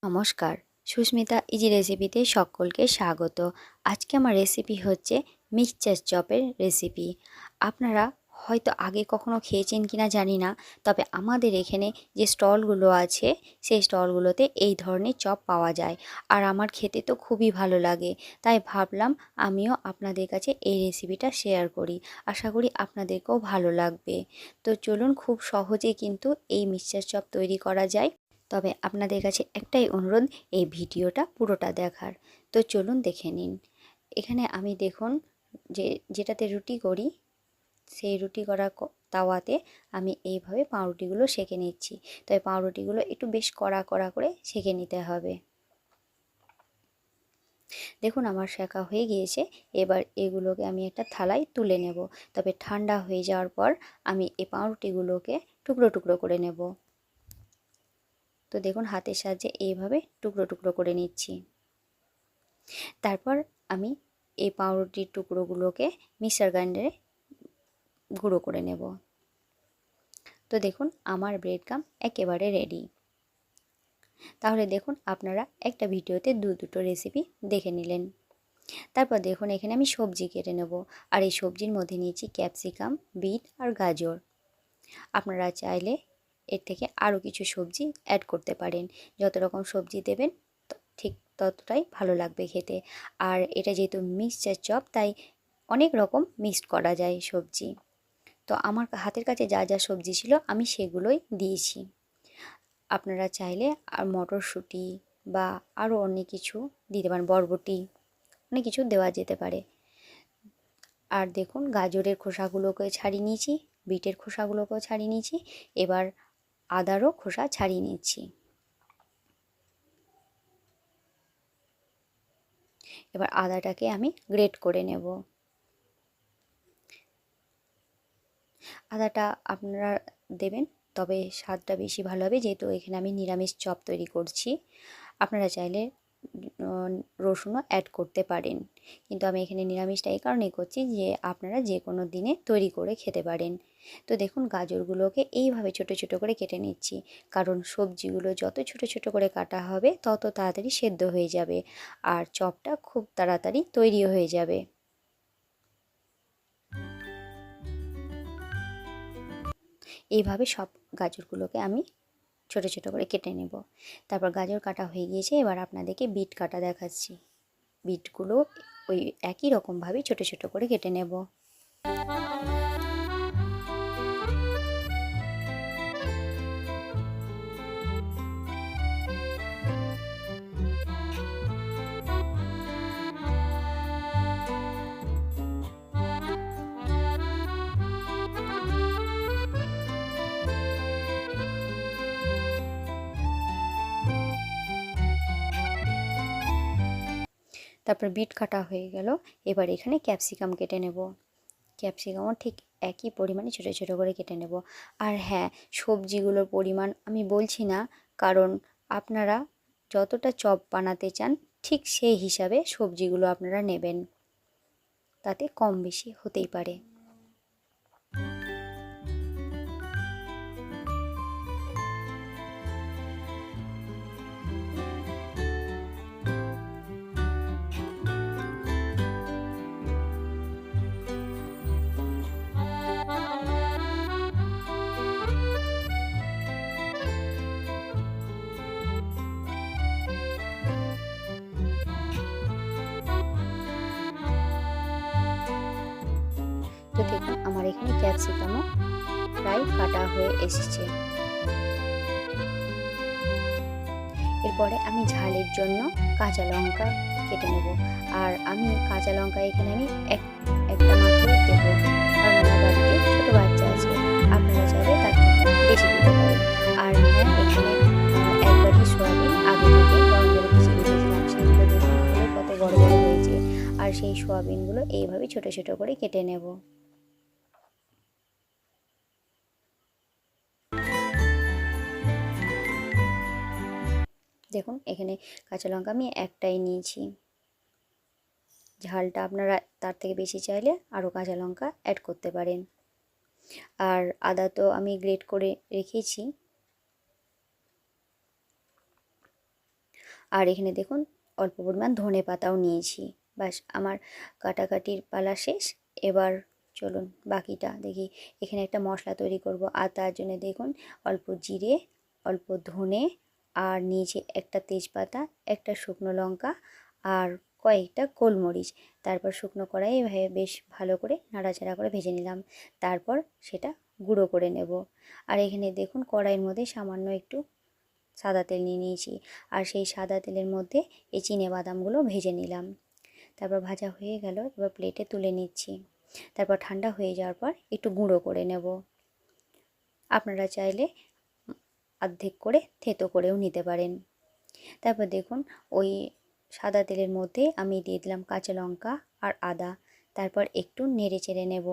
নমস্কার, সুস্মিতা ইজি রেসিপিতে সকলকে স্বাগত। আজকে আমার রেসিপি হচ্ছে মিক্সচার চপের রেসিপি। আপনারা হয়তো আগে কখনো খেয়েছেন কিনা জানি না, তবে আমাদের এখানে যে স্টলগুলো আছে সেই স্টলগুলোতে এই ধরনের চপ পাওয়া যায়। আর আমার খেতে তো খুবই ভালো লাগে, তাই ভাবলাম আমিও আপনাদের কাছে এই রেসিপিটা শেয়ার করি। আশা করি আপনাদেরকেও ভালো লাগবে। তো চলুন, খুব সহজে কিন্তু এই মিক্সচার চপ তৈরি করা যায়। তবে আপনাদের কাছে একটাই অনুরোধ, এই ভিডিওটা পুরোটা দেখার। তো চলুন দেখে নিন। এখানে আমি দেখুন যেটাতে রুটি করি, সেই রুটি করা তাওয়াতে আমি এইভাবে পাউরুটিগুলো সেঁকে নিচ্ছি। তবে পাউরুটিগুলো একটু বেশ কড়া কড়া করে সেঁকে নিতে হবে। দেখুন আমার সেঁকা হয়ে গিয়েছে। এবার এগুলোকে আমি একটা থালায় তুলে নেব। তবে ঠান্ডা হয়ে যাওয়ার পর আমি এই পাউরুটিগুলোকে টুকরো টুকরো করে নেব। তো দেখুন হাতের সাহায্যে এইভাবে টুকরো টুকরো করে নিচ্ছি। তারপর আমি এই পাউরুটির টুকরোগুলোকে মিক্সার গ্রাইন্ডারে গুঁড়ো করে নেব। তো দেখুন আমার ব্রেড ক্রাম্ব একেবারে রেডি। তাহলে দেখুন আপনারা একটা ভিডিওতে দুটো রেসিপি দেখে নিলেন। তারপর দেখুন এখানে আমি সবজি কেটে নেব। আর এই সবজির মধ্যে নিয়েছি ক্যাপসিকাম, বিট আর গাজর। আপনারা চাইলে এর থেকে আরও কিছু সবজি অ্যাড করতে পারেন। যত রকম সবজি দেবেন ঠিক ততটাই ভালো লাগবে খেতে। আর এটা যেহেতু মিক্সচার চপ, তাই অনেক রকম মিক্সড করা যায় সবজি। তো আমার হাতের কাছে যা যা সবজি ছিল আমি সেগুলোই দিয়েছি। আপনারা চাইলে আর মটরশুঁটি বা আরও অনেক কিছু দিতে পারেন, বরবটি, অনেক কিছু দেওয়া যেতে পারে। আর দেখুন গাজরের খোসাগুলোকে ছাড়িয়ে নিয়েছি, বিটের খোসাগুলোকেও ছাড়িয়ে নিয়েছি। এবার আদারও খোসা ছাড়িয়ে নিচ্ছি। এবার আদাটাকে আমি গ্রেট করে নেব। আদাটা আপনারা দেবেন, তবে স্বাদটা বেশি ভালো হবে, যেহেতু এখানে আমি নিরামিষ চপ তৈরি করছি। আপনারা চাইলে রসুনও অ্যাড করতে পারেন, কিন্তু আমি এখানে নিরামিষটা এই কারণেই করছি যে আপনারা যে কোনো দিনে তৈরি করে খেতে পারেন। তো দেখুন গাজরগুলোকে এইভাবে ছোট ছোট করে কেটে নিচ্ছি, কারণ সবজিগুলো যত ছোট ছোট করে কাটা হবে তত তাড়াতাড়ি সেদ্ধ হয়ে যাবে আর চপটা খুব তাড়াতাড়ি তৈরি হয়ে যাবে। এইভাবে সব গাজরগুলোকে আমি ছোট ছোট করে কেটে নেব। তারপর গাজর কাটা হয়ে গিয়েছে, এবার আপনাদেরকে বিট কাটা দেখাচ্ছি। বিটগুলো ওই একই রকমভাবে ছোট ছোট করে কেটে নেব। তারপর বিট কাটা হয়ে গেল। এবার এখানে ক্যাপসিকাম কেটে নেব। ক্যাপসিকামও ঠিক একই পরিমাণে ছোটো ছোটো করে কেটে নেব। আর হ্যাঁ, সবজিগুলোর পরিমাণ আমি বলছি না, কারণ আপনারা যতটা চপ বানাতে চান ঠিক সেই হিসাবে সবজিগুলো আপনারা নেবেন, তাতে কম বেশি হতেই পারে। তো দেখুন আমার এখানে ক্যাপসিকামও প্রায় কাটা হয়ে এসেছে। এরপরে আমি ঝালের জন্য কাঁচা লঙ্কা কেটে নেব। আর আমি কাঁচা লঙ্কা এখানে আমি একটা মাত্রই দেবো, কারণ আমার বাড়িতে ছোটো বাচ্চা আছে। আপনারা চাইলে তার থেকে বেশি দিতে পারেন। আর হ্যাঁ, এখানে এক বাটি সয়াবিন আগে থেকে গরম জলে ভিজিয়ে রেখেছিলাম, সেগুলো দেখুন ফুলে কত বড় বড় হয়েছে। আর সেই সয়াবিনগুলো এইভাবে ছোটো ছোটো করে কেটে নেব। দেখুন এখানে কাঁচা লঙ্কা আমি একটাই নিয়েছি। ঝালটা আপনারা তার থেকে বেশি চাইলে আরও কাঁচা লঙ্কা অ্যাড করতে পারেন। আর আদা তো আমি গ্রেট করে রেখেছি। আর এখানে দেখুন অল্প পরিমাণ ধনে পাতাও নিয়েছি। বাস আমার কাটাকাটির পালা শেষ। এবার চলুন বাকিটা দেখি। এখানে একটা মশলা তৈরি করব, আর তার জন্য দেখুন অল্প জিরে, অল্প ধনে, আর নিয়েছি একটা তেজপাতা, একটা শুকনো লঙ্কা, আর কয়েকটা গোলমরিচ। তারপর শুকনো কড়াইয়ে বেশ ভালো করে নাড়াচাড়া করে ভেজে নিলাম। তারপর সেটা গুঁড়ো করে নেব। আর এখানে দেখুন কড়াইয়ের মধ্যে সামান্য একটু সাদা তেল নিয়ে নিয়েছি, আর সেই সাদা তেলের মধ্যে এই চিনেবাদামগুলো ভেজে নিলাম। তারপর ভাজা হয়ে গেল, এবার প্লেটে তুলে নিচ্ছি। তারপর ঠান্ডা হয়ে যাওয়ার পর একটু গুঁড়ো করে নেব। আপনারা চাইলে অর্ধেক করে থেতো করেও নিতে পারেন। তারপর দেখুন ওই সাদা তেলের মধ্যে আমি দিয়ে দিলাম কাঁচা লঙ্কা আর আদা। তারপর একটু নেড়ে চেড়ে নেব।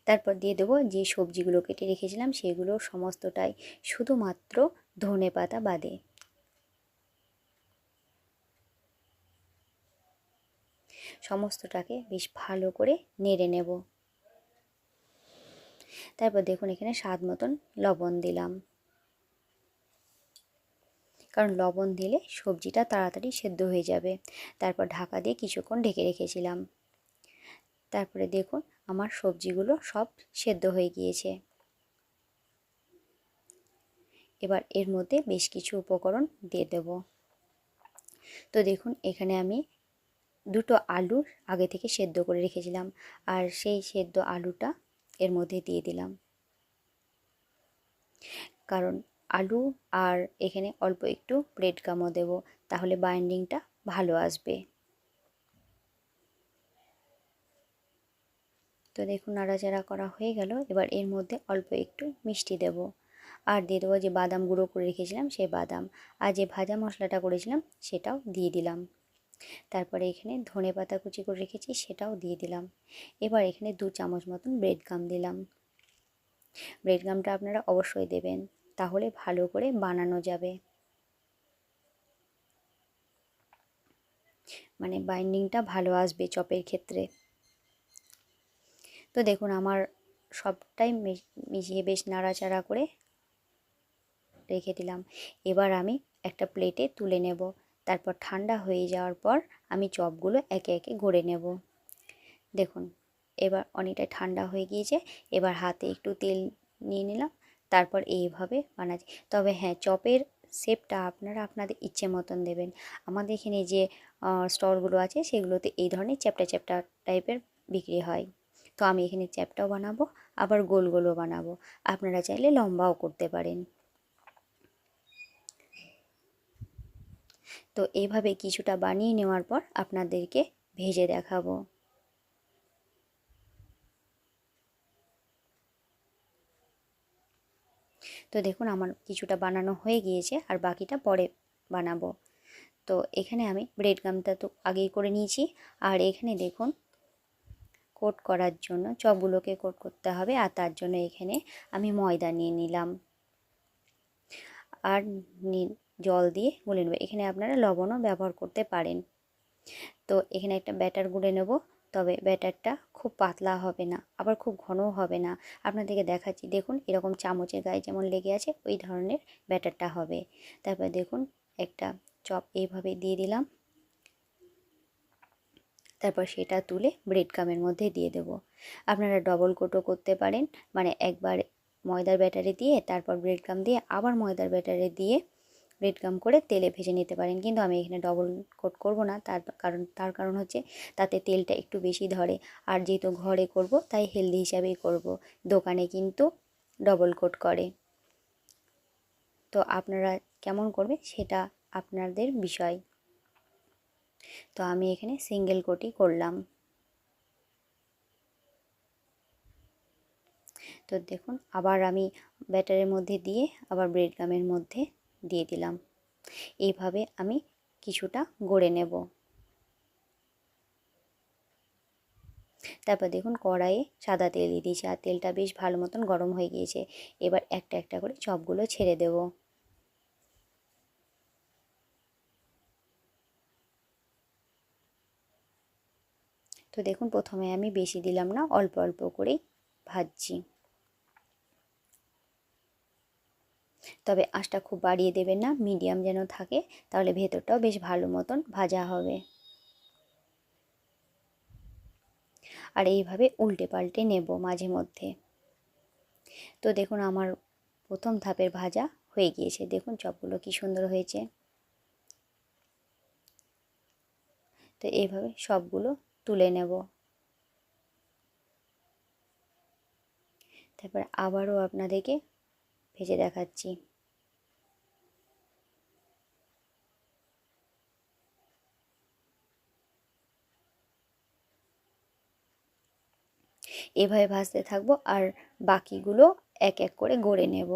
তারপর দিয়ে দেবো যে সবজিগুলো কেটে রেখেছিলাম সেগুলো সমস্তটাই, শুধুমাত্র ধনে পাতা বাদে। সমস্তটাকে বেশ ভালো করে নেড়ে নেব। তারপর দেখুন এখানে স্বাদ মতন লবণ দিলাম, কারণ লবণ দিলে সবজিটা তাড়াতাড়ি সেদ্ধ হয়ে যাবে। তারপর ঢাকা দিয়ে কিছুক্ষণ ঢেকে রেখেছিলাম। তারপরে দেখুন আমার সবজিগুলো সব সেদ্ধ হয়ে গিয়েছে। এবার এর মধ্যে বেশ কিছু উপকরণ দিয়ে দেব। তো দেখুন এখানে আমি দুটো আলু আগে থেকে সেদ্ধ করে রেখেছিলাম, আর সেই সেদ্ধ আলুটা এর মধ্যে দিয়ে দিলাম। কারণ আলু আর এখানে অল্প একটু ব্রেড গামও দেবো, তাহলে বাইন্ডিংটা ভালো আসবে। তো দেখুন নাড়াচাড়া করা হয়ে গেল। এবার এর মধ্যে অল্প একটু মিষ্টি দেব, আর দিয়ে দেবো যে বাদাম গুঁড়ো করে রেখেছিলাম সেই বাদাম, আর যে ভাজা মশলাটা করেছিলাম সেটাও দিয়ে দিলাম। তারপরে এখানে ধনে পাতা কুচি করে রেখেছি সেটাও দিয়ে দিলাম। এবার এখানে 2 চামচ মতন ব্রেড গাম দিলাম। ব্রেড গামটা আপনারা অবশ্যই দেবেন, তাহলে ভালো করে বানানো যাবে, মানে বাইন্ডিংটা ভালো আসবে চপের ক্ষেত্রে। তো দেখুন আমার সবটাই মিশিয়ে বেশ নাড়াচাড়া করে রেখে দিলাম। এবার আমি একটা প্লেটে তুলে নেব। তারপর ঠান্ডা হয়ে যাওয়ার পর আমি চপগুলো একে একে গড়ে নেব। দেখুন এবার অনেকটাই ঠান্ডা হয়ে গিয়েছে। এবার হাতে একটু তেল নিয়ে নিলাম, তারপর এইভাবে বানাচ্ছি। তবে হ্যাঁ, চপের শেপটা আপনারা আপনাদের ইচ্ছে মতন দেবেন। আমাদের এখানে যে স্টলগুলো আছে সেগুলোতে এই ধরনের চ্যাপ্টা চ্যাপ্টা টাইপের বিক্রি হয়। তো আমি এখানে চ্যাপ্টাও বানাবো, আবার গোল গোলও বানাবো। আপনারা চাইলে লম্বাও করতে পারেন। তো এইভাবে কিছুটা বানিয়ে নেওয়ার পর আপনাদেরকে ভেজে দেখাবো। তো দেখুন আমার কিছুটা বানানো হয়ে গিয়েছে, আর বাকিটা পরে বানাবো। তো এখানে আমি ব্রেড গামটা তো আগেই করে নিয়েছি, আর এখানে দেখুন কোট করার জন্য চপগুলোকে কোট করতে হবে, আর তার জন্য এখানে আমি ময়দা নিয়ে নিলাম, আর জল দিয়ে গুলে নেব। এখানে আপনারা লবণও ব্যবহার করতে পারেন। তো এখানে একটা ব্যাটার গুলে নেব, তবে ব্যাটারটা খুব পাতলা হবে না, আবার খুব ঘনও হবে না। আপনাদেরকে দেখাচ্ছি, দেখুন এরকম চামচের গায়ে যেমন লেগে আছে ওই ধরনের ব্যাটারটা হবে। তারপর দেখুন একটা চপ এইভাবে দিয়ে দিলাম। তারপর সেটা তুলে ব্রেড গামের মধ্যে দিয়ে দেব। আপনারা ডবল কোটও করতে পারেন, মানে একবার ময়দার ব্যাটারে দিয়ে তারপর ব্রেড গাম দিয়ে আবার ময়দার ব্যাটারে দিয়ে ব্রেড গাম করে তেলে ভেজে নিতে পারেন। কিন্তু আমি এখানে ডবল কোট করব না, তার কারণ হচ্ছে তাতে তেলটা একটু বেশি ধরে, আর যেহেতু ঘরে করব তাই হেলদি হিসাবেই করব। দোকানে কিন্তু ডবল কোট করে। তো আপনারা কেমন করবেন সেটা আপনাদের বিষয়। তো আমি এখানে সিঙ্গেল কোটই করলাম। তো দেখুন আবার আমি ব্যাটারের মধ্যে দিয়ে আবার ব্রেড গামের মধ্যে দিয়ে দিলাম। এইভাবে আমি কিছুটা গড়ে নেব। তারপর দেখুন কড়াইয়ে সাদা তেল দিয়ে দিয়েছি, আর তেলটা বেশ ভালো মতন গরম হয়ে গিয়েছে। এবার একটা একটা করে চপগুলো ছেড়ে দেব। তো দেখুন প্রথমে আমি বেশি দিলাম না, অল্প অল্প করেই ভাজছি। তবে আঁচটা খুব বাড়িয়ে দেবেন না, মিডিয়াম যেন থাকে, তাহলে ভেতরটাও বেশ ভালো মতন ভাজা হবে। আর এইভাবে উল্টে পাল্টে নেব মাঝে মধ্যে। তো দেখুন আমার প্রথম ধাপের ভাজা হয়ে গিয়েছে, দেখুন চপগুলো কি সুন্দর হয়েছে। তো এইভাবে সবগুলো তুলে নেব। তারপর আবারও আপনাদেরকে ভেজে দেখাচ্ছি। এভাবে ভাজতে থাকবো আর বাকিগুলো এক এক করে গড়ে নেব।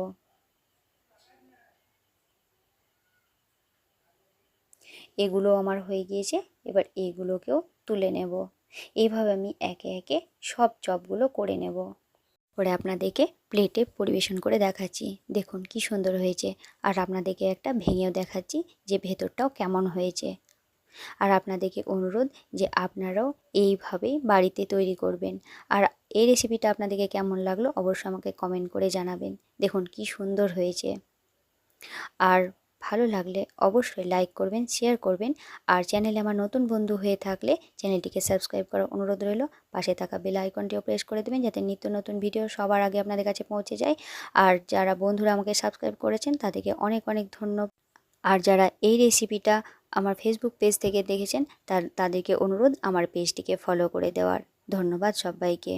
এগুলো আমার হয়ে গিয়েছে, এবার এগুলোকেও তুলে নেব। এইভাবে আমি একে একে সব চপগুলো করে নেব। করে আপনাদেরকে প্লেটে পরিবেশন করে দেখাচ্ছি, দেখুন কি সুন্দর হয়েছে। আর আপনাদেরকে একটা ভেঙেও দেখাচ্ছি যে ভেতরটাও কেমন হয়েছে। আর আপনাদেরকে অনুরোধ যে আপনারাও এইভাবেই বাড়িতে তৈরি করবেন। আর এই রেসিপিটা আপনাদেরকে কেমন লাগলো অবশ্যই আমাকে কমেন্ট করে জানাবেন। দেখুন কি সুন্দর হয়েছে। আর ভালো লাগলে অবশ্যই লাইক করবেন, শেয়ার করবেন। আর চ্যানেলে আমার নতুন বন্ধু হয়ে থাকলে চ্যানেলটিকে সাবস্ক্রাইব করার অনুরোধ রইল। পাশে থাকা বেল আইকনটিও প্রেস করে দেবেন যাতে নিত্য নতুন ভিডিও সবার আগে আপনাদের কাছে পৌঁছে যায়। আর যারা বন্ধুরা আমাকে সাবস্ক্রাইব করেছেন তাদেরকে অনেক অনেক ধন্যবাদ। আর যারা এই রেসিপিটা আমার ফেসবুক পেজ থেকে দেখেছেন তাদেরকে অনুরোধ আমার পেজটিকে ফলো করে দেওয়ার। ধন্যবাদ সবাইকে।